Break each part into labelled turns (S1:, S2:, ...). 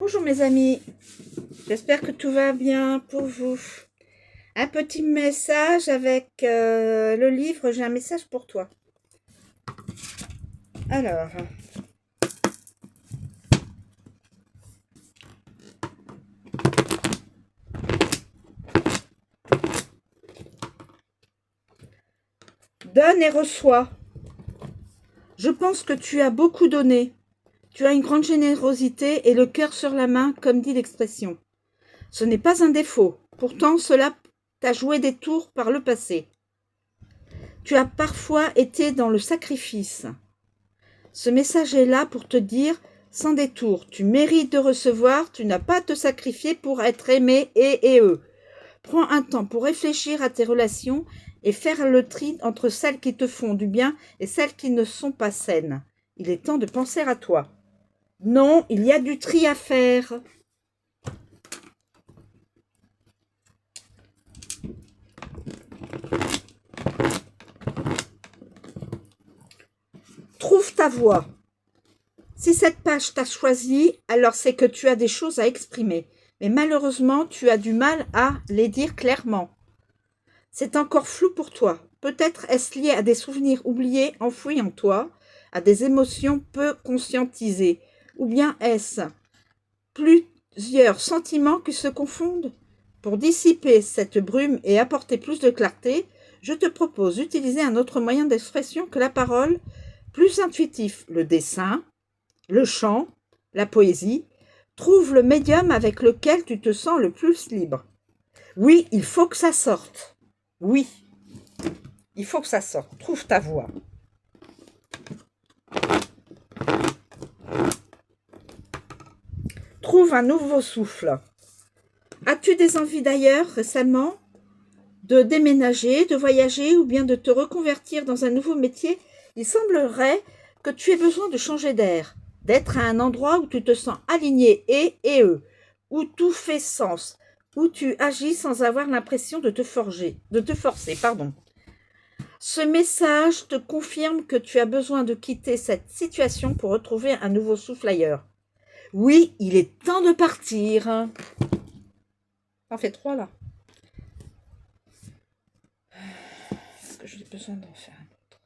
S1: Bonjour mes amis, j'espère que tout va bien pour vous. Un petit message avec le livre, j'ai un message pour toi. Alors, donne et reçois. Je pense que tu as beaucoup donné. Tu as une grande générosité et le cœur sur la main, comme dit l'expression. Ce n'est pas un défaut, pourtant cela t'a joué des tours par le passé. Tu as parfois été dans le sacrifice. Ce message est là pour te dire, sans détour, tu mérites de recevoir, tu n'as pas à te sacrifier pour être aimé et eux. Prends un temps pour réfléchir à tes relations et faire le tri entre celles qui te font du bien et celles qui ne sont pas saines. Il est temps de penser à toi. Non, il y a du tri à faire. Trouve ta voie. Si cette page t'a choisi, alors c'est que tu as des choses à exprimer. Mais malheureusement, tu as du mal à les dire clairement. C'est encore flou pour toi. Peut-être est-ce lié à des souvenirs oubliés enfouis en toi, à des émotions peu conscientisées, ou bien est-ce plusieurs sentiments qui se confondent? Pour dissiper cette brume et apporter plus de clarté, je te propose d'utiliser un autre moyen d'expression que la parole, plus intuitif, le dessin, le chant, la poésie. Trouve le médium avec lequel tu te sens le plus libre. Oui, il faut que ça sorte. Oui, il faut que ça sorte. Trouve ta voix. Trouve un nouveau souffle. As-tu des envies d'ailleurs récemment de déménager, de voyager ou bien de te reconvertir dans un nouveau métier? Il semblerait que tu aies besoin de changer d'air, d'être à un endroit où tu te sens aligné et eux, où tout fait sens, où tu agis sans avoir l'impression de te forcer. Ce message te confirme que tu as besoin de quitter cette situation pour retrouver un nouveau souffle ailleurs. Oui, il est temps de partir. T'en fais 3 là. Est-ce que j'ai besoin d'en faire un autre?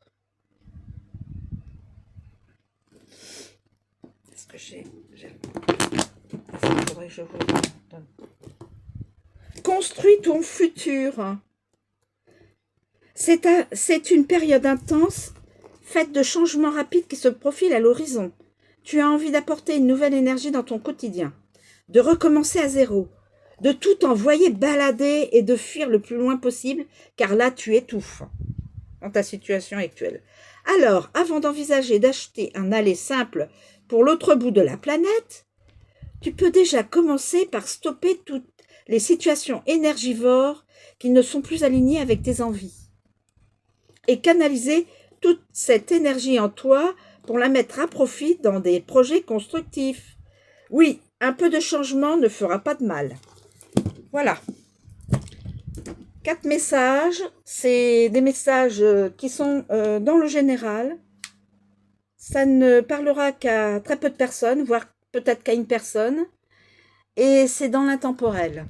S1: Est-ce que j'ai... Est-ce qu'il faudrait que je vous donne? Construis ton futur. C'est une période intense, faite de changements rapides qui se profilent à l'horizon. Tu as envie d'apporter une nouvelle énergie dans ton quotidien, de recommencer à zéro, de tout envoyer balader et de fuir le plus loin possible, car là tu étouffes dans ta situation actuelle. Alors, avant d'envisager d'acheter un aller simple pour l'autre bout de la planète, tu peux déjà commencer par stopper toutes les situations énergivores qui ne sont plus alignées avec tes envies et canaliser toute cette énergie en toi pour la mettre à profit dans des projets constructifs. Oui, un peu de changement ne fera pas de mal. Voilà. 4 messages, c'est des messages qui sont dans le général. Ça ne parlera qu'à très peu de personnes, voire peut-être qu'à une personne. Et c'est dans l'intemporel.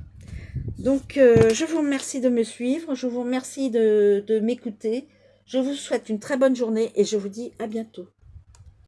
S1: Donc, je vous remercie de me suivre, je vous remercie de m'écouter. Je vous souhaite une très bonne journée et je vous dis à bientôt.